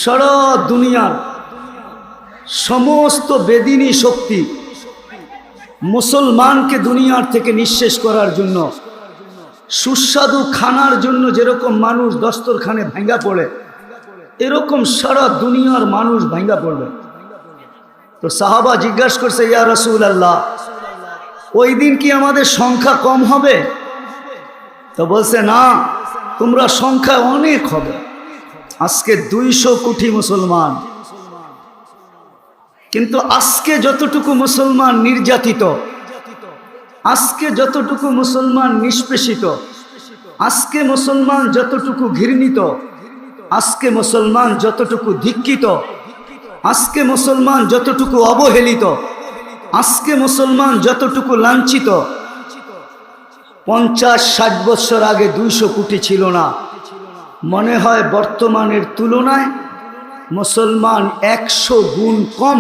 সারা দুনিয়ার সমস্ত বেদিনী শক্তি মুসলমানকে দুনিয়ার থেকে নিঃশেষ করার জন্য, সুস্বাদু খানার জন্য যেরকম মানুষ দস্তরখানে ভাঙ্গা পড়ে, এরকম সারা দুনিয়ার মানুষ ভাঙ্গা পড়বে। তো সাহাবা জিজ্ঞাসা করছে, ইয়া রাসূলুল্লাহ, ওই দিন কি আমাদের সংখ্যা কম হবে? তো বলছে, না, তোমরা সংখ্যা অনেক হবে। আজকে 200 কোটি মুসলমান, কিন্তু আজকে যতটুকু মুসলমান নির্যাতিত, আজকে যতটুকু মুসলমান নিষ্পেষিত, আজকে মুসলমান যতটুকু ঘৃণিত, আজকে মুসলমান যতটুকু ধিক্কিত, আজকে মুসলমান যতটুকু অবহেলিত, আজকে মুসলমান যতটুকু লাঞ্ছিত, 50-60 বছর আগে 200 কোটি ছিল না। মনে হয় বর্তমানের তুলনায় মুসলমান 100 গুণ কম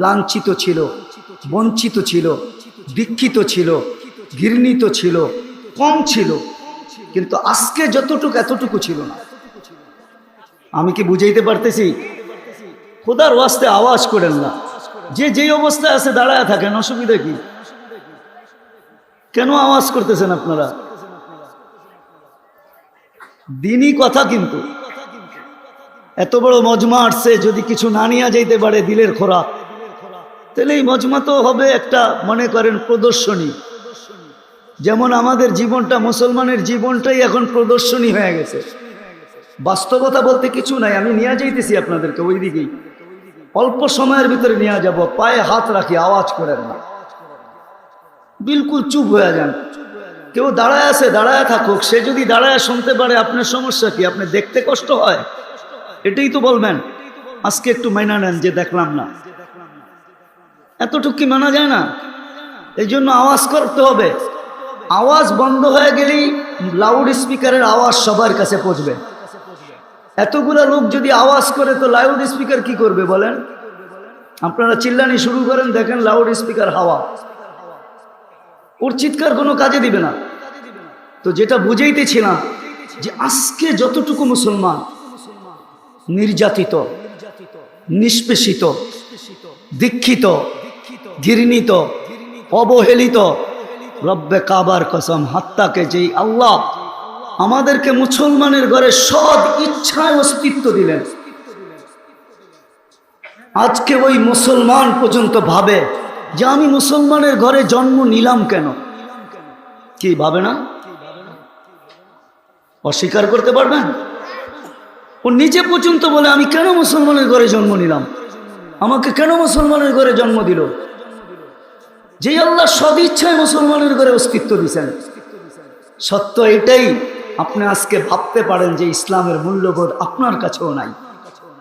লাঞ্ছিত ছিল, বঞ্চিত ছিল, দীক্ষিত ছিল, ঘৃণিত ছিল, কম ছিল। কিন্তু আজকে যতটুকু এতটুকু ছিল না। আমি কি বুঝাইতে পারতেছি? খোদার ওয়াস্তে আওয়াজ করেন না। যে যেই অবস্থায় আছে দাঁড়ায় থাকেন, অসুবিধা কি? কেন আওয়াজ করতেছেন আপনারা? দিনই কথা। কিন্তু এত বড় মজমা আসছে, যদি কিছু না নিয়ে যাইতে পারে দিলের খোরাক, তাহলে এই মজমা তো হবে একটা, মনে করেন, প্রদর্শনী। যেমন আমাদের জীবনটা, মুসলমানের জীবনটাই এখন প্রদর্শনী হয়ে গেছে। বাস্তবতা বলতে কিছু নাই। আমি নিয়ে যাইতেছি আপনাদেরকে ওই দিকেই, অল্প সময়ের ভিতরে নিয়ে যাব। পায়ে হাত রাখি, আওয়াজ করেন না, বিলকুল চুপ হয়ে যান। কেউ দাঁড়ায় আছে, দাঁড়ায় থাকুক। সে যদি দাঁড়ায় শুনতে পারে, আপনার সমস্যা কি? আপনি দেখতে কষ্ট হয়, এটাই তো বলবেন। আজকে একটু মাইনা নেন যে দেখলাম না, এতটুকু কি মানা যায় না? এই জন্য আওয়াজ করতে হবে। আওয়াজ বন্ধ হয়ে গেলেই লাউড স্পিকারের আওয়াজ সবার কাছে পৌঁছবে। এতগুলা লোক যদি আওয়াজ করে, তো লাউড স্পিকার কি করবে বলেন? আপনারা চিল্লানি শুরু করেন, দেখেন লাউড স্পিকার হাওয়া, ওর চিৎকার কোনো কাজে দিবে না। তো যেটা বুঝাইতেছিলাম, যে আজকে যতটুকু মুসলমান নির্যাতিত, নিষ্পেষিত, দীক্ষিত, ঘৃণিত, অবহেলিত, রব্বে কাবার কসম, হাত্তাকে যেই আল্লাহ আমাদেরকে মুসলমানের ঘরে সৎ ইচ্ছায় অস্তিত্ব দিলেন, আজকে ওই মুসলমান পর্যন্ত ভাবে যে আমি মুসলমানের ঘরে জন্ম নিলাম কেন? কি ভাবে না? অস্বীকার করতে পারবেন? ও নিজে পর্যন্ত বলে, আমি কেন মুসলমানের ঘরে জন্ম নিলাম? আমাকে কেন মুসলমানের ঘরে জন্ম দিল? যে আল্লাহ সদিচ্ছায় মুসলমানের ঘরে অস্তিত্ব দিয়েছেন। সত্য এটাই, আপনি আজকে ভাবতে পারেন যে ইসলামের মূল্যবোধ আপনার কাছেও নাই,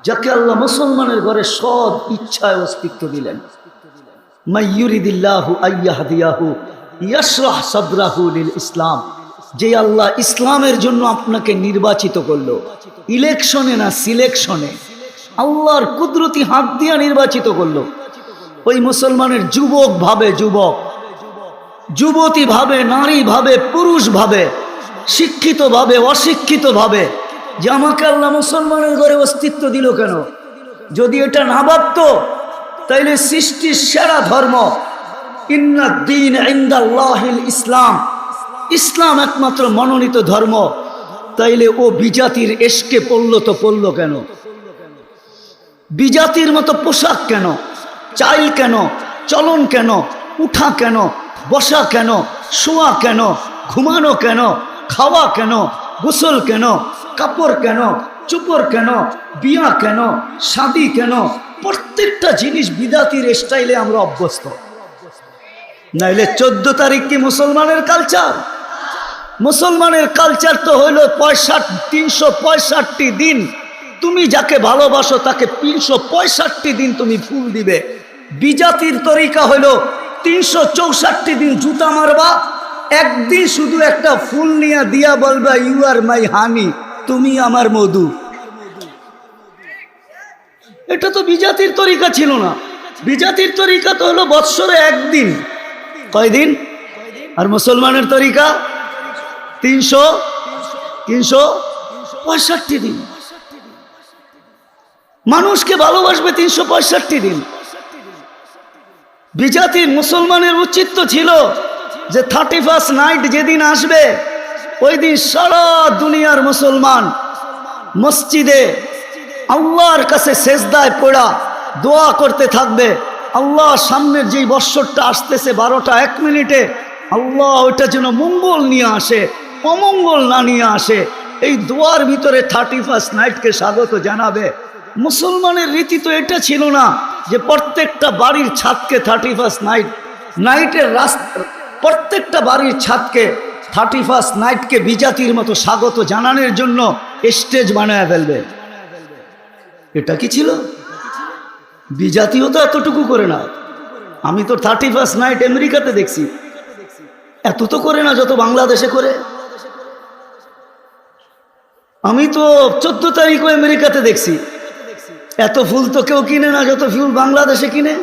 যাকে আল্লাহ মুসলমানের ঘরে সদ ইচ্ছায় অস্তিত্ব দিলেন। মাইয়ুরিদিল্লাহু আইয়াহদিয়াহু ইয়াশরাহ সাদরাহু লিল ইসলাম। যে আল্লাহ ইসলামের জন্য আপনাকে নির্বাচিত করলো, ইলেকশনে না সিলেকশনে, আল্লাহর কুদরতি হাত দিয়া নির্বাচিত করলো। ওই মুসলমানের যুবক ভাবে যুবক, যুবতী ভাবে নারী ভাবে, পুরুষ ভাবে, শিক্ষিত ভাবে, অশিক্ষিত ভাবে, যে আমাকে আল্লাহ মুসলমানের ঘরে অস্তিত্ব দিল কেন? যদি এটা না ভাবত, তাইলে সৃষ্টির সেরা ধর্ম, ইন্নাদ-দীন ইনদাল্লাহিল ইসলাম, ইসলাম একমাত্র মনোনীত ধর্ম, তাইলে ও বিজাতির এশকে পড়লো তো পড়লো কেন? বিজাতির মতো পোশাক কেন? চাল কেন? চলন কেন? উঠা কেন? বসা কেন? শোয়া কেন? ঘুমানো কেন? খাওয়া কেন? গোসল কেন? কাপড় কেন? চুপড় কেন? বিয়া কেন? শাদী কেন? প্রত্যেকটা জিনিস বিদাতির স্টাইলে আমরা অভ্যস্ত। নাইলে 14 তারিখ কি মুসলমানের কালচার? মুসলমানের কালচার তো হইল 365 দিন তুমি যাকে ভালোবাসো তাকে 365 দিন তুমি ফুল দিবে। বিজাতির তরিকা হইল 364 দিন জুতা মারবা, একদিন শুধু একটা ফুল নিয়ে দিয়া বলবা ইউ আর মাই হানি, তুমি আমার মধু। এটা তো বিজাতির তরিকা ছিল না। বিজাতির তরিকা তো হলো বৎসরে একদিন। কয়দিন? আর মুসলমানের তরিকা 365 দিন। মানুষকে ভালোবাসবে 365 দিন। বিজাতির মুসলমানের উচিত তো ছিল যে 31st নাইট যেদিন আসবে ওই দিন সারা দুনিয়ার মুসলমান মসজিদে আল্লাহর কাছে সেজদায় পড়া দোয়া করতে থাকবে, আল্লাহ সামনের যেই বৎসরটা আসতেছে 12টা 1 মিনিটে আল্লাহ ওইটা যেন মঙ্গল নিয়ে আসে, অমঙ্গল না নিয়ে আসে। এই দোয়ার ভিতরে 31st নাইটকে স্বাগত জানাবে। মুসলমানের রীতি তো এটা ছিল না যে প্রত্যেকটা বাড়ির ছাদকে 31st নাইটের প্রত্যেকটা বাড়ির ছাদকে 31st নাইটকে বিজাতির মতো স্বাগত জানানোর জন্য স্টেজ বানায় ফেলবে। এটা কি ছিল? বিজাতিও তো এতটুকু করে না। আমি তো 31st নাইট আমেরিকাতে দেখছি, এত তো করে না যত বাংলাদেশে করে। আমি তো 14 তারিখও আমেরিকাতে দেখছি, এত ফুল তো কেউ কিনে না যত ফুল বাংলাদেশে কিনে।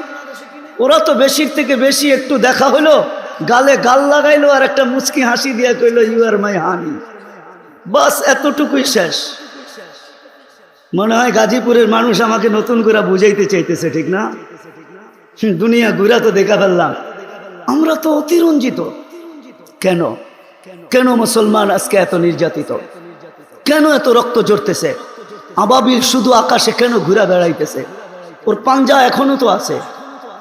ওরা তো বেশির থেকে বেশি একটু দেখা হলো, গালে গাল লাগাইলো আর একটা মুচকি হাসি দিয়া কইলো ইউ আর মাই হানি, বাস এতটুকুই শেষ। মনে হয় গাজীপুরের মানুষ আমাকে নতুন করে বুঝাইতে চাইতেছে, ঠিক না? দুনিয়া ঘুরা তো দেখা ফেললাম, আমরা তো অতিরঞ্জিত। কেন কেন মুসলমান আজকে এত নির্যাতিত? কেন এত রক্ত ঝরতেছে? আবাবিল শুধু আকাশে কেন ঘুরা বেড়াইতেছে? ওর পাঞ্জা এখনো তো আছে,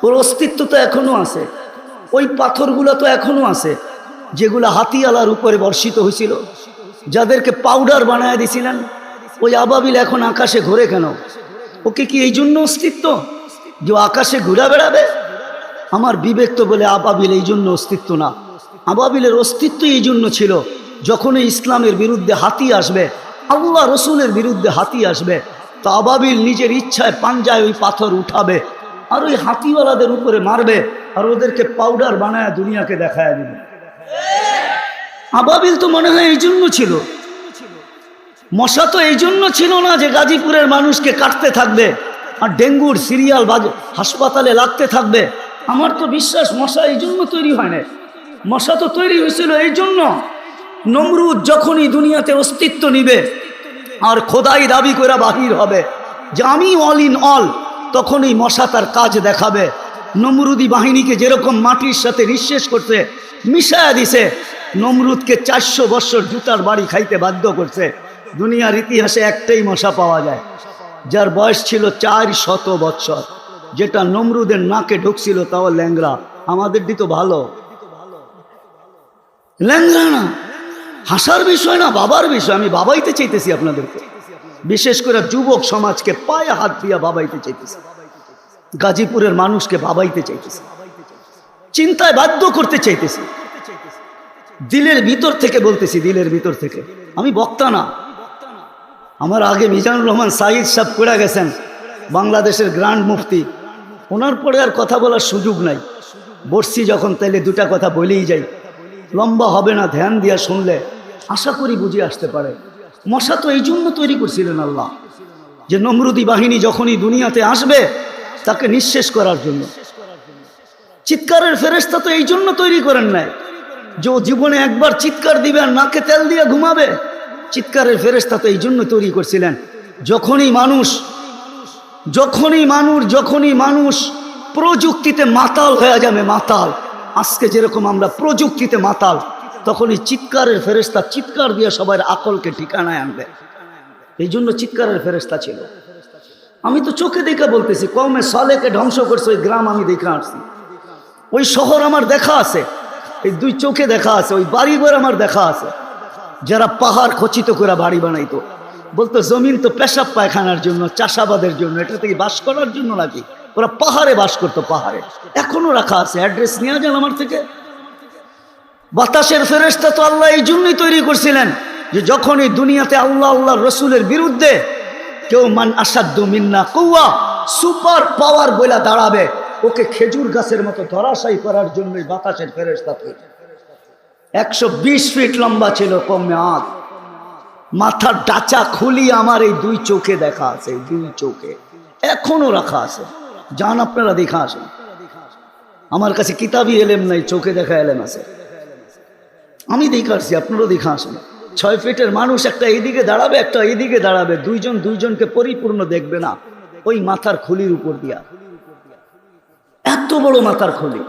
ওর অস্তিত্ব তো এখনো আছে, ওই পাথরগুলো তো এখনো আছে যেগুলো হাতিয়ালার উপরে বর্ষিত হয়েছিল, যাদেরকে পাউডার বানায় দিছিলেন। ওই আবাবিল এখন আকাশে ঘুরে কেন? ওকে কি এই জন্য অস্তিত্ব যে আকাশে ঘুরা বেড়াবে? আমার বিবেক তো বলে আবাবিল এই জন্য অস্তিত্ব না। আবাবিলের অস্তিত্ব এই জন্য ছিল যখনই ইসলামের বিরুদ্ধে হাতি আসবে, আল্লাহ রসুলের বিরুদ্ধে হাতি আসবে, তো আবাবিল নিজের ইচ্ছায় পাঞ্জায় ওই পাথর উঠাবে আর ওই হাতিওয়ালাদের উপরে মারবে আর ওদেরকে পাউডার বানায় দুনিয়াকে দেখায় দিবে। আবাবিল তো মনে হয় এই জন্য ছিল। মশা তো এই জন্য ছিল না যে গাজীপুরের মানুষকে কাটতে থাকবে আর ডেঙ্গুর সিরিয়াল হাসপাতালে লাগতে থাকবে। আমার তো বিশ্বাস মশা এই জন্য তৈরি হয় না, মশা তো তৈরি হয়েছিল এই জন্য নমরুদ যখনই দুনিয়াতে অস্তিত্ব নিবে আর খোদাই দাবি করে বাহির হবে যে আমি অল ইন অল, তখনই মশা তার কাজ দেখাবে। নমরুদি বাহিনীকে যেরকম মাটির সাথে নিঃশেষ করছে, মিশায়া দিছে, নমরুদকে 400 বছর জুতার বাড়ি খাইতে বাধ্য করছে। দুনিয়ার ইতিহাসে একটাই মশা পাওয়া যায় যার বয়স ছিল 400 বছর, যেটা নমরুদের নাকে ঢুকছিল, তাও ল্যাংরা। আমাদের দিত ভালো, ল্যাংরা না, হাসার বিষয় না, বাবার বিষয়। আমি বাবাইতে চাইতেছি আপনাদেরকে, বিশেষ করে যুবক সমাজকে পায়ে হাত দিয়া বাবাইতে চাইতেছি, গাজীপুরের মানুষকে বাবাইতে চাইতেছি, চিন্তায় বাধ্য করতে চাইতেছি। দিলের ভিতর থেকে বলতেছি, দিলের ভিতর থেকে। আমি বক্তা না, আমার আগে মিজানুর রহমান সাইদ সাহেব পড়ে গেছেন, বাংলাদেশের গ্র্যান্ড মুফতি। ওনার পরে আর কথা বলার সুযোগ নাই। বসছি যখন তাইলে দুটা কথা বলেই যাই, লম্বা হবে না, ধ্যান দিয়া শুনলে আশা করি বুঝে আসতে পারে। মশা তো এই জন্য তৈরি করছিলেন আল্লাহ, যে নমরুদি বাহিনী যখনই দুনিয়াতে আসবে তাকে নিঃশেষ করার জন্য। চিৎকারের ফেরেশতা তো এই জন্য তৈরি করেন নাই যে ও জীবনে একবার চিৎকার দিবে আর নাকে তেল দিয়ে ঘুমাবে। চিৎকারের ফেরেশতা তো এই জন্য তৈরি করছিলেন যখনই মানুষ প্রযুক্তিতে মাতাল হয়ে যাবে, মাতাল, আজকে যেরকম আমরা প্রযুক্তিতে মাতাল, তখনই চিৎকারের ফেরেশতা চিৎকার দিয়ে সবার আকলকে ঠিকানায় আনবে। এই জন্য চিৎকারের ফেরেশতা ছিল। আমি তো চোখে দেখে বলতেছি, কওমে সালেহকে ধ্বংস করছে ওই গ্রাম আমি দেখে আসছি, ওই শহর আমার দেখা আছে, এই দুই চোখে দেখা আছে, ওই বাড়িঘর আমার দেখা আছে। যারা পাহাড় খচিত করে বাড়ি বানাইতো, বলতো জমিন তো পেশাব পায়খানার জন্য, চাষাবাদের জন্য, এটা থেকে বাস করার জন্য নাকি? ওরা পাহাড়ে বাস করতো, পাহাড়ে এখনো রাখা আছে। অ্যাড্রেস নিয়ে যান আমার থেকে। বাতাসের ফেরেশতা তো আল্লাহ এই জন্যই তৈরি করছিলেন যে যখনই দুনিয়াতে আল্লাহ রসুলের বিরুদ্ধে কেউ মান আসাদ্দু মিন্না কুওয়া, সুপার পাওয়ার বলে দাঁড়াবে, ওকে খেজুর গাছের মতো ধরাশায়ী করার জন্যই বাতাসের ফেরেশতা তৈরি। 120 ফিট লম্বা ছিল কমে আঁক, মাথার ডাচা খুলি আমার এই দুই চোখে দেখা আছে, এই দুই চোখে এখনো রাখা আছে। যান আপনারা দেখা আসেন, আমার কাছে কিতাবই এলেম নাই, চোখে দেখা এলেম আছে। আমি দেখা আসছি, আপনারাও দেখা আসেন। 6 ফিটের মানুষ একটা এইদিকে দাঁড়াবে, একটা এইদিকে দাঁড়াবে, দুইজনকে পরিপূর্ণ দেখবে না। ওই মাথার খুলির উপর দিয়া। এত বড় মাথার খুলি।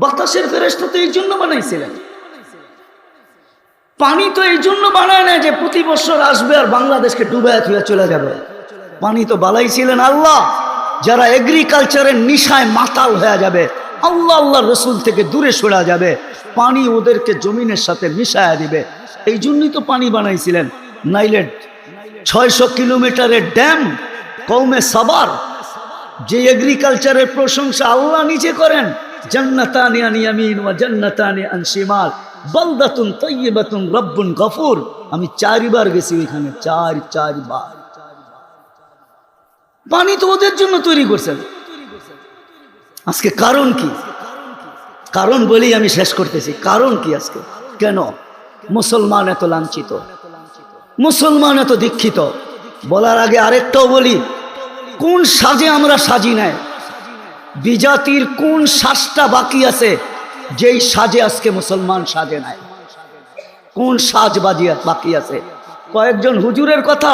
বাতাসের ফেরেশতা তো এই জন্য বানাইছিলেন। পানি তো এই জন্য বানায় না যে প্রতি বছর আসবে আর বাংলাদেশকে ডুবায় থুয়ে চলে যাবে। পানি তো বানাইছিলেন আল্লাহ, যারা এগ্রিকালচারের নিশায় মাতাল হয়ে যাবে, আল্লাহ আল্লাহর রসুল থেকে দূরে সরে যাবে, পানি ওদেরকে জমিনের সাথে মিশায়া দিবে। এই জন্যই তো পানি বানাইছিলেন। নাইলে 600 কিলোমিটারের ড্যাম কওমে সাবার, যে এগ্রিকালচারের প্রশংসা আল্লাহ নিজে করেন, জান্নাতানি আন ইয়ামিন ওয়া জান্নাতানি আন শিমাল বালদাতুন তাইয়্যিবাতুন রব্বুন গফুর। আমি 4 বার গেছি ওইখানে, 4 বার। পানি তো ওদের জন্য তৈরি করছেন। আজকে কারণ কি? কারণ বলেই আমি শেষ করতেছি। কারণ কি আজকে? কেন মুসলমান এত লাঞ্ছিত, মুসলমান এত দীক্ষিত? বলার আগে আরেকটাও বলি, কোন সাজে আমরা সাজি নাই? বিজাতির কোন সাজটা বাকি আছে যেই সাজে আজকে মুসলমান সাজে নাই? কোন সাজ বাকি আছে? কয়েকজন হুজুরের কথা,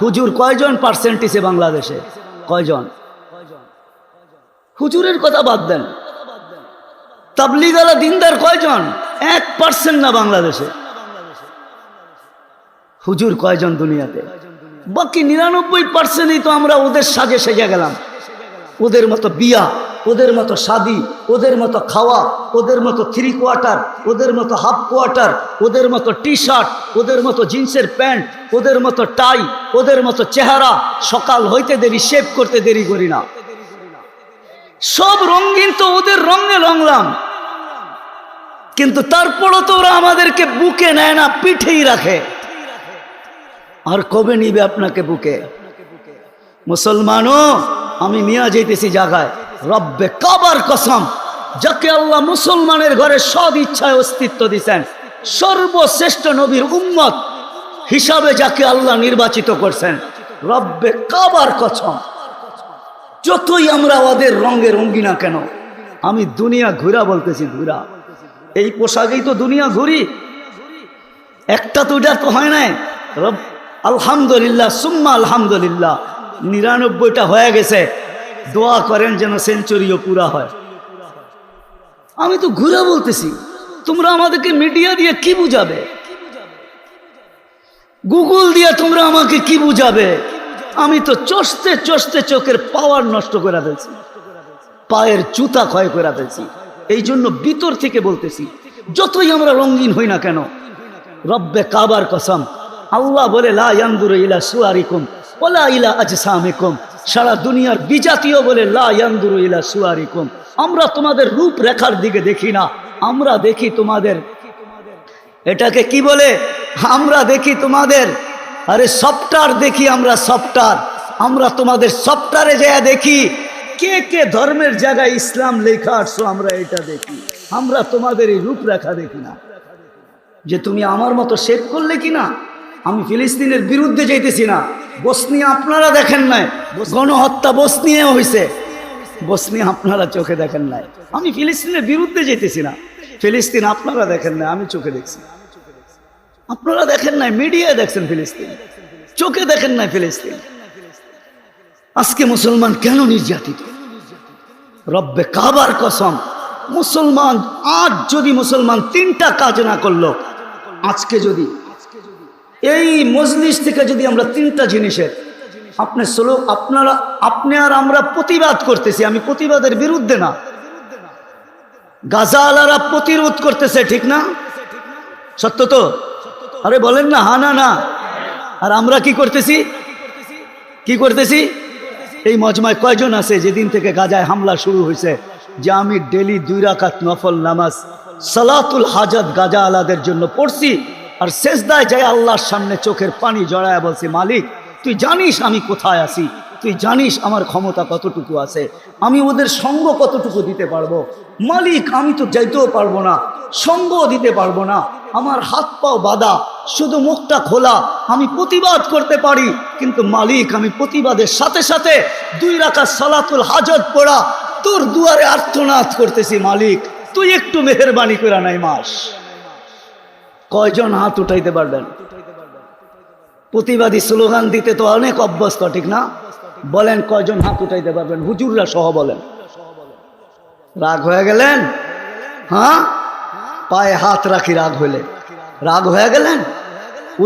হুজুর কয়জন পার্সেন্টেজে বাংলাদেশে? কয়জন হুজুরের কথা বাদ দেন, তাবলীগালা দিনদার কয়জন? 1% না বাংলাদেশে। হুজুর কয়জন দুনিয়াতে? বাকি 99%ই তো আমরা ওদের সাজে সেজে গেলাম। ওদের মতো বিয়া, ওদের মতো শাদি, ওদের মতো খাওয়া, ওদের মতো 3 কোয়ার্টার, ওদের মতো হাফ কোয়ার্টার, ওদের মতো টি শার্ট, ওদের মতো জিন্সের প্যান্ট, ওদের মতো টাই, ওদের মতো চেহারা। সকাল হইতে দেরি, শেভ করতে দেরি করি না। সব রঙিন তো ওদের রঙে রঙলাম, কিন্তু তারপরও তো ওরা আমাদেরকে বুকে নেয় না, পিঠেই রাখে। আর কবে নিবে আপনাকে বুকে? মুসলমানও আমি নিয়ে যাইতেছি জায়গায়, রব্বে কাবার কসম, যাকে আল্লাহ মুসলমানের ঘরে সদ ইচ্ছায় অস্তিত্ব দিচ্ছেন, সর্বশ্রেষ্ঠ নবীর উম্মত হিসাবে যাকে আল্লাহ নির্বাচিত করছেন, রব্বে কাবার কসম, যতই আমরা ওদের রঙে রঙ্গি না কেন, আমি দুনিয়া ঘুরা বলতেছি, ঘুরা। এই পোশাকেই তো দুনিয়া ঘুরি। একটা দুটা তো হয় নাই। রব আলহামদুলিল্লাহ সুম্মা আলহামদুলিল্লাহ, 99টা হয়ে গেছে। দোয়া করেন যেন সেঞ্চুরিও পুরা হয়। আমি তো ঘুরা বলতেছি, তোমরা আমাদেরকে মিডিয়া দিয়ে কি বুঝাবে? গুগল দিয়ে তোমরা আমাকে কি বুঝাবে? আমি তো চষতে চষতে চোখের পাওয়ার নষ্ট করে ফেলছি, পায়ের জুতা ক্ষয় করে ফেলছি। এই জন্য ভিতর থেকে বলতেছি, যতই আমরা রঙিন হই না কেন, রব্বে কাবার কসম, আল্লাহ বলে লা ইয়ানজুরু ইলা সুয়ারিকুম ওয়ালা ইলা আজসামিকুম। সারা দুনিয়ার বিজাতীয় বলে লা ইয়ানজুরু ইলা সুয়ারিকুম, আমরা তোমাদের রূপ রেখার দিকে দেখি না, আমরা দেখি তোমাদের, এটাকে কি বলে, আমরা দেখি তোমাদের, আরে সফটওয়্যার দেখি আমরা, সফটওয়্যার। আমরা তোমাদের সফটওয়্যারে যায় দেখি কে কে ধর্মের জায়গায় ইসলাম লেখা আসছো, আমরা এটা দেখি। আমরা তোমাদের এই রূপরেখা দেখি না, যে তুমি আমার মতো শেভ করলে কি না। আমি ফিলিস্তিনের বিরুদ্ধে যাইতেছি না। বসনিয়া আপনারা দেখেন নাই, গণহত্যা বসনিয়াও হয়েছে, বসনিয়া আপনারা চোখে দেখেন নাই। আমি ফিলিস্তিনের বিরুদ্ধে যেতেছি না। ফিলিস্তিন আপনারা দেখেন নাই, আমি চোখে দেখছি। আপনারা দেখেন নাই, মিডিয়ায় দেখছেন ফিলিস্তিন, চোখে দেখেন নাই ফিলিস্তিন। আজকে মুসলমান কেন নির্যাতিত? রব্বে কাবার কসম, মুসলমান আজ যদি মুসলমান 3টা কাজ না করলো, আজকে যদি এই মজলিস থেকে যদি আমরা 3টা জিনিসের আপনি আর আমরা প্রতিবাদ করতেছি, আমি প্রতিবাদের বিরুদ্ধে না, গাজাওয়ালারা প্রতিরোধ করতেছে, ঠিক না? সত্য তো? আরে বলেন না, হা না না। আর আমরা কি করতেছি? কি করতেছি? এই মজমায় কয়জন আছে যেদিন থেকে গাজায় হামলা শুরু হয়েছে, যে আমি ডেলি 2 রাকাত নফল নামাজ সালাতুল হাজাত গাজা আলাদের জন্য পড়ছি, আর সেজদায় যায় আল্লাহর সামনে চোখের পানি জড়ায় বলছি, মালিক তুই জানিস আমি কোথায় আছি, তুই জানিস আমার ক্ষমতা কতটুকু আছে, আমি ওদের সঙ্গ কতটুকু দিতে পারবো। মালিক আমি তো যাইতেও পারবো না, সঙ্গ দিতে পারবো না, আমার হাত পাও বাঁধা, শুধু মুখটা খোলা, আমি প্রতিবাদ করতে পারি, কিন্তু মালিক আমি প্রতিবাদের সাথে সাথে 2 রাকাত সালাতুল হাজত পড়া তোর দুয়ারে আর্তনাদ করতেছি, মালিক তুই একটু মেহেরবানি করে নাই মাস। কয়জন হাত উঠাইতে পারবেন? প্রতিবাদী স্লোগান দিতে তো অনেক অভ্যস্ত, ঠিক না? বলেন কয়জন হাত উঠাইতে পারবেন? হুজুররা সহ বলেন। রাগ হয়ে গেলেন? হ্যাঁ, পায়ে হাত রাখি রাগ হইলে। রাগ হয়ে গেলেন?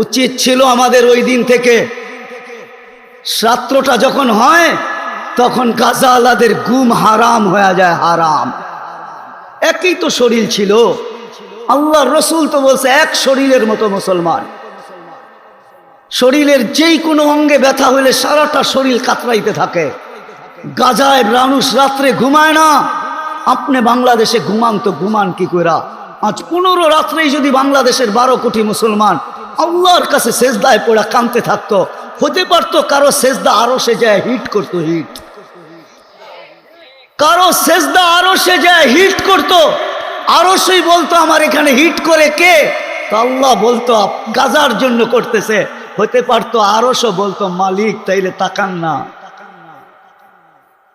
উচিত ছিল আমাদের ওই দিন থেকে রাত্রটা যখন হয় তখন গাজাওয়ালাদের ঘুম হারাম হয়ে যায়, হারাম। একই তো শরীর ছিল, আল্লাহ রসুল তো বলছে এক শরীরের মতো মুসলমান। শরীরের যেই কোনো অঙ্গে ব্যথা হইলে সারাটা শরীর কাতরাইতে থাকে। গাজায় মানুষ রাত্রে ঘুমায় না। আপনি বাংলাদেশে ঘুমান তো ঘুমান কি কইরা? আজ 15 রাত্রেই যদি বাংলাদেশের 12 কোটি মুসলমান আল্লাহর কাছে সেজদায় পড়া কাঁদতে থাকতো, হতে পারতো কারো সেজদা আরো সে যায় হিট করতো, হিট। কারো সেজদা আরো সে যায় হিট করতো, আরো সেই বলতো আমার এখানে হিট করে কে? তো আল্লাহ বলতো গাজার জন্য করতেছে। হতে পারতো আরো সে বলতো মালিক তাইলে তাকান না।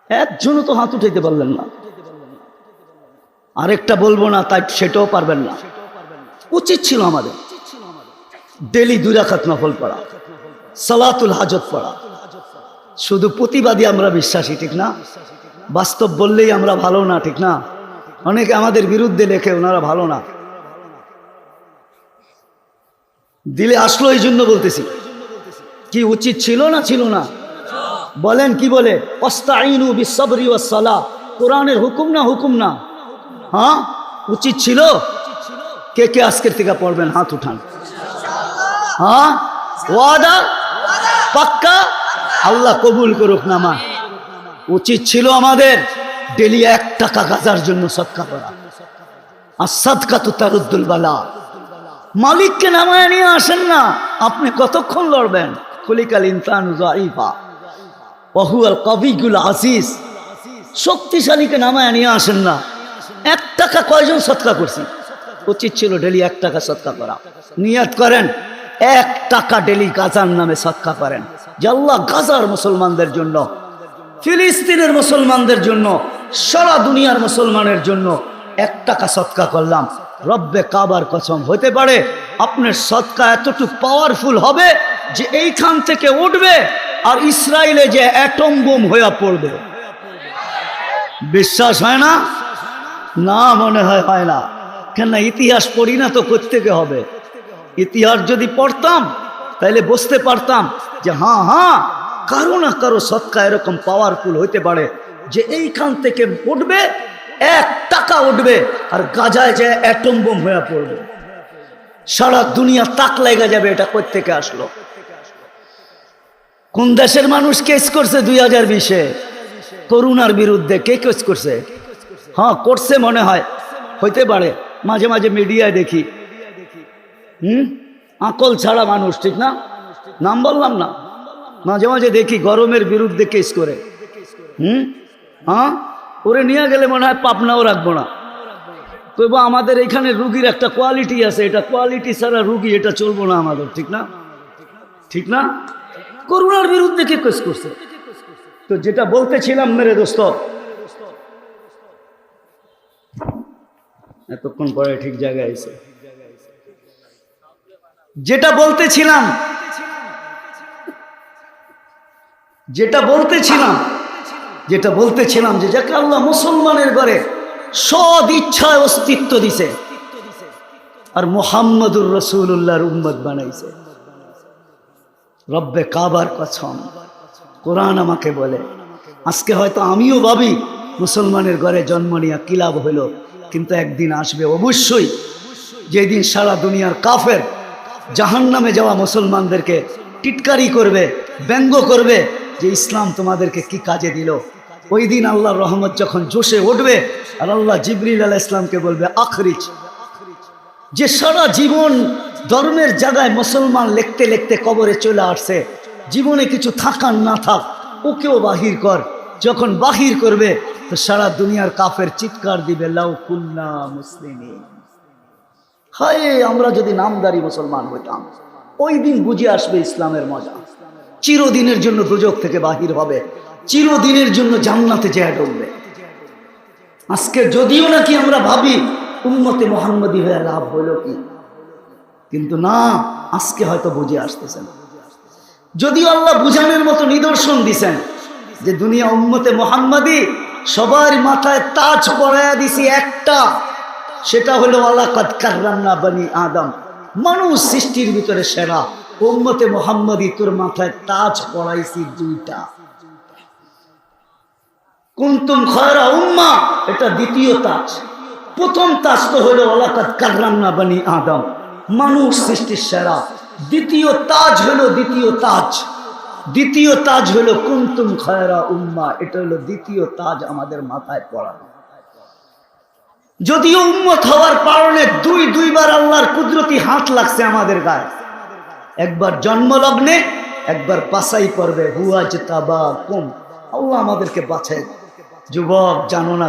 একজনও তো হাত উঠাইতে পারলেন না। আরেকটা বলবো না, তাই সেটাও পারবেন না। উচিত ছিল আমাদের ডেলি 2 রাকাত নফল পড়া, সালাতুল হাজত পড়া। শুধু প্রতিবাদী আমরা বিশ্বাসী, ঠিক না? বাস্তব বললেই আমরা ভালো না, ঠিক না? অনেকে আমাদের বিরুদ্ধে লেখে ওনারা ভালো না। দিলে আসলো এই জন্য বলতেছি। কি উচিত ছিল না ছিল না? বলেন কি বলে? ওয়াস্তাইনু বিসসবরি ওয়াসসালাহ, কোরআনের হুকুম না হুকুম না? হ্যাঁ, উচিত ছিল। কে কে আজকের থেকে পড়বেন? হাত উঠান। হ্যাঁ, ওয়াদা পাক্কা? আল্লাহ কবুল করুক না। মা উচিত ছিল আমাদের ডেলি 1 টাকা গাজার জন্য সদকা করা। আর সাদকা তো তারুদ্দুল বালা। মালিককে নামায় নিয়ে আসেন না, আপনি কতক্ষণ লড়বেন? খুলিকাল ইনসানু যায়ীফা ওয়া হুয়াল কাবিয়ুল আজিজ। শক্তিশালীকে নামায় নিয়ে আসেন না। 1 টাকা কয়জন সদকা করছি? উচিত ছিল ডেলি 1 টাকা সদকা করা। নিয়ত করেন 1 টাকা ডেলি গাজার নামে সদকা করেন, যে আল্লাহ গাজার মুসলমানদের জন্য, ফিলিস্তিনের মুসলমানদের জন্য, সারা দুনিয়ার মুসলমানের জন্য 1 টাকা সদকা করলাম। রব্বে কাবার কসম, হতে পারে আপনার সদকা এতটুকু পাওয়ারফুল হবে যে এইখান থেকে উঠবে আর ইসরায়েলে যে অ্যাটম বোম হয়ে পড়বে। বিশ্বাস হয় না? না, মনে হয় না। কেন? ইতিহাস পড়ি না তো কোত্থেকে হবে? ইতিহাস যদি পড়তাম তাহলে বুঝতে পারতাম যে হ্যাঁ কারো না কারো সদকা এরকম পাওয়ারফুল হইতে পারে যে এইখান থেকে উঠবে, 1 টাকা উঠবে আর গাজায় যায় অ্যাটম বোম হয়ে পড়বে। সারা দুনিয়া তাক লেগে যাবে এটা কোত্থেকে আসলো। কোন দেশের মানুষ কেস করছে 2020-এ করোনার বিরুদ্ধে? কে কেস করছে? হ্যাঁ করছে মনে হয়, হইতে পারে। মাঝে মাঝে মিডিয়ায় দেখি আকল ছাড়া মানুষ, ঠিক না? নাম বললাম না। মাঝে মাঝে দেখি গরমের বিরুদ্ধে কেস করে। হ্যাঁ, ওরে নিয়ে গেলে মনে হয় পাবনাও রাখবো না। তবু আমাদের এখানে রুগীর একটা কোয়ালিটি আছে, এটা কোয়ালিটি ছাড়া রুগী এটা চলবো না আমাদের, ঠিক না? ঠিক না? করোনার বিরুদ্ধে কে কেস করছে? তো যেটা বলতেছিলাম মেরে দোস্ত, এতক্ষণ পরে ঠিক জায়গায় এসে যেটা বলতেছিলাম যে যাকে আল্লাহ মুসলমানের ঘরে সদ ইচ্ছায় অস্তিত্ব দিছে আর মুহাম্মদুর রাসূলুল্লাহর উম্মত বানাইছে। রব্বে কাবার কসম, কোরআন আমাকে বলে, আজকে হয়তো আমিও ভাবি মুসলমানের ঘরে জন্ম নিয়ে কি লাভ হইল, কিন্তু একদিন আসবে অবশ্যই যেদিন সারা দুনিয়ার কাফের জাহান্নামে যাওয়া মুসলমানদেরকে টিটকারি করবে, ব্যঙ্গ করবে যে ইসলাম তোমাদেরকে কি কাজে দিল। ওই দিন আল্লাহর রহমত যখন জোশে উঠবে আর আল্লাহ জিবরিল আলাইহিস সালামকে বলবে আখরিজ। যে সারা জীবন ধর্মের জায়গায় মুসলমান লিখতে লিখতে কবরে চলে আসছে, জীবনে কিছু থাকার না থাক ওকেও বাহির কর। যখন বাহির করবে তো সারা দুনিয়ার কাফের চিৎকার দিবে লাউ কুন্না মুসলিমিন। হায়, আমরা যদি নামদারি মুসলমান হইতাম। ওই দিন বুঝে আসবে ইসলামের মজা। চিরদিনের জন্য দুজক থেকে বাহির হবে, চিরদিনের জন্য জান্নাতে যেয়ে ঢুকবে। আজকে যদিও নাকি আমরা ভাবি উম্মতে মুহাম্মদী হয়ে লাভ হলো কি, কিন্তু না, আজকে হয়তো বুঝে আসতেছেন। যদিও আল্লাহ বুঝানোর মতো নিদর্শন দিছেন, যে দুনিয়া উম্মতে মুহাম্মাদি সবার মাথায় তাজ পরায়া দিছি একটা, সেটা হলো ওয়ালাকাদ কাররামনা বনি আদম, মানুষ সৃষ্টির ভিতরে সেরা। উম্মতে মুহাম্মাদি তোর মাথায় তাজ পরাইছি দুইটা। কুনতুম খায়রা উম্মাহ, এটা দ্বিতীয় তাজ। প্রথম তাজ তো হলো ওয়ালাকাদ কাররামনা বনি আদম, মানুষ সৃষ্টির সেরা। দ্বিতীয় তাজ হলো দ্বিতীয় তাজ হলো কুনতুম খায়রা উম্মাহ, এটা হলো দ্বিতীয় তাজ আমাদের মাথায় পড়ানো। যদিও উম্মত হওয়ার কারণে দুইবার আল্লাহর কুদরতি হাত লাগছে আমাদের গায়ে, একবার জন্মলগ্নে, একবার বাছাই করবে হুয়াজতাবাকুম, আল্লাহ আমাদেরকে বাছাই। যুবক জানো না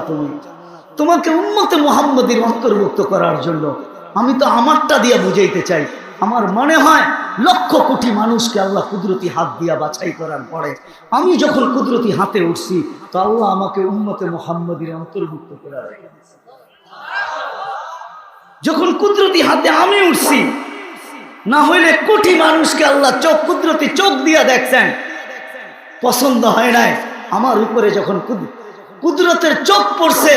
তোমাকে উম্মতে মুহাম্মাদির অন্তর্ভুক্ত করার জন্য আমি তো আমারটা দিয়া বুঝাইতে চাই। আমার মনে হয় লক্ষ কোটি মানুষকে আল্লাহ কুদরতি হাত দিয়া বাছাই করার পরে আমি যখন কুদরতি হাতে উঠছি, তো আল্লাহ আমাকে উম্মতে মুহাম্মাদির অন্তর্ভুক্ত করার, যখন কুদরতি হাতে আমি উঠছি, না হইলে কোটি মানুষকে আল্লাহ কুদরতি চোখ দিয়া দেখছেন, পছন্দ হয় নাই, আমার উপরে যখন কুদরতের চোখ পড়ছে,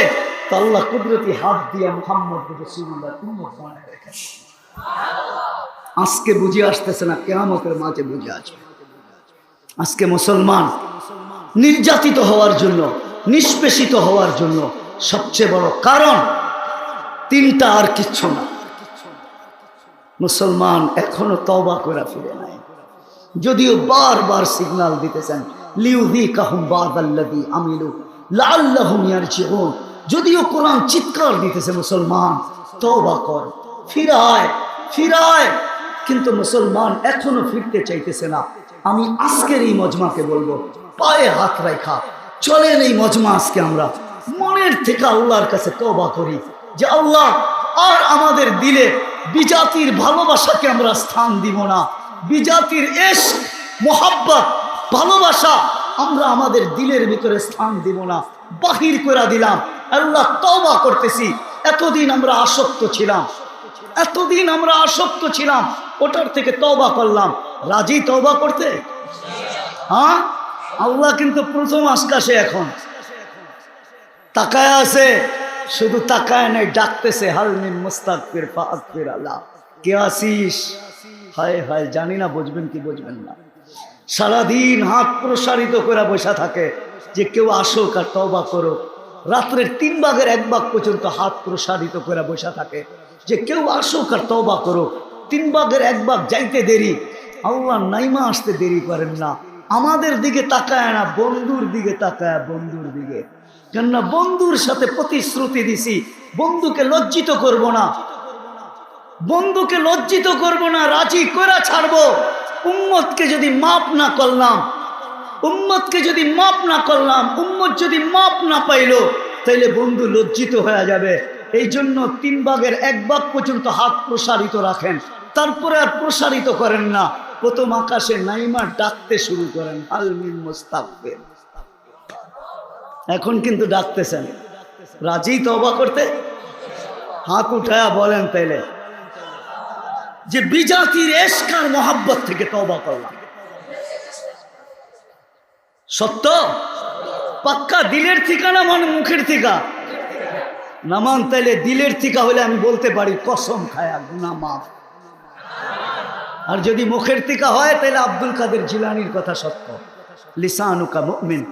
তো আল্লাহ কুদরতি হাত দিয়া মুহাম্মদ রাসূলুল্লাহ উম্মত বানায় রেখেছে। আজকে বুঝে আসতেছে না, কিয়ামতের মাঝে বুঝে আসবে। আজকে মুসলমান নির্যাতিত হওয়ার জন্য, নিষ্পেষিত হওয়ার জন্য সবচেয়ে বড় কারণ তিনটা, আর কিচ্ছু না। মুসলমান এখনো তওবা করে ফিরে নাই, যদিও বারবার সিগন্যাল দিতেছেন লিউযীকাহুম বা'দাল্লাযী আমিলু লাআল্লাহুম ইয়ারজিউন, যদিও কোরআন চিৎকার দিতেছে মুসলমান তওবা কর, ফিরায়, কিন্তু মুসলমান এখনো ফিরতে চাইতেছে না। আমি আজকের এই মজমাকে বলবো, পায়ে হাত রাখা চলেন এই মজমা আজকে আমরা মনের থেকে আল্লাহর কাছে তওবা করি যে আল্লাহ, আর আমাদের দিলে বিজাতির ভালোবাসাকে আমরা স্থান দিব না, বিজাতির ইশক মোহাব্বত ভালোবাসা আমরা আমাদের দিলের ভিতরে স্থান দিব না, বাহির করে দিলাম। আল্লাহ তওবা করতেছি, এতদিন আমরা আসক্ত ছিলাম, ওটার থেকে তওবা করলাম। রাজি তওবা করতে? হ্যাঁ, আল্লাহ কিন্তু প্রথম আকাশে এখন তাকায় আছে, শুধু তাকায় নাই, ডাকতেছে হাল মিন মুস্তাগফির ফাগফির আল্লাহ, কে আসিস? হায় হায়, জানি না বুঝবেন কি বুঝবেন না। সারাদিন হাত প্রসারিত করে বসা থাকে যে কেউ আসুক আর তওবা করো। রাত্রের 3 ভাগের 1 ভাগ পর্যন্ত হাত প্রসারিত করে বসা থাকে যে কেউ আসুক আর তওবা করো। 3 ভাগের 1 ভাগ যাইতে দেরি, আল্লাহ নাইমা আসতে দেরি করেন না। আমাদের দিকে তাকায় না, বন্ধুর দিকে তাকায়, বন্ধুর দিকে। কেননা বন্ধুর সাথে প্রতিশ্রুতি দিছি, বন্ধুকে লজ্জিত করব না, রাজি করে ছাড়বো। উম্মতকে যদি মাপ না করলাম, উম্মত যদি মাপ না পাইলো, তাইলে বন্ধু লজ্জিত হয়ে যাবে। এই জন্য 3 ভাগের 1 ভাগ পর্যন্ত হাত প্রসারিত রাখেন, তারপরে আর প্রসারিত করেন না। প্রথম আকাশে নাইমা ডাকতে শুরু করেন হাল মিন মুস্তাগফির। এখন কিন্তু ডাকতেছেন, রাজি তওবা করতে? হাত উঠায়া বলেন তাইলে যে বিজাতির ইশক আর মোহাব্বত থেকে তওবা করলাম। সত্য পাক্কা দিলের ঠিকানা, মানে মুখের ঠিকা নামান? তাইলে দিলের ঠিকা হলে আমি বলতে পারি কসম খায়া গুনাহ মাফ। আর যদি মুখের ঠিকা হয় তাহলে আব্দুল কাদের জিলানির কথা সত্য, লিসানুকা মুমিন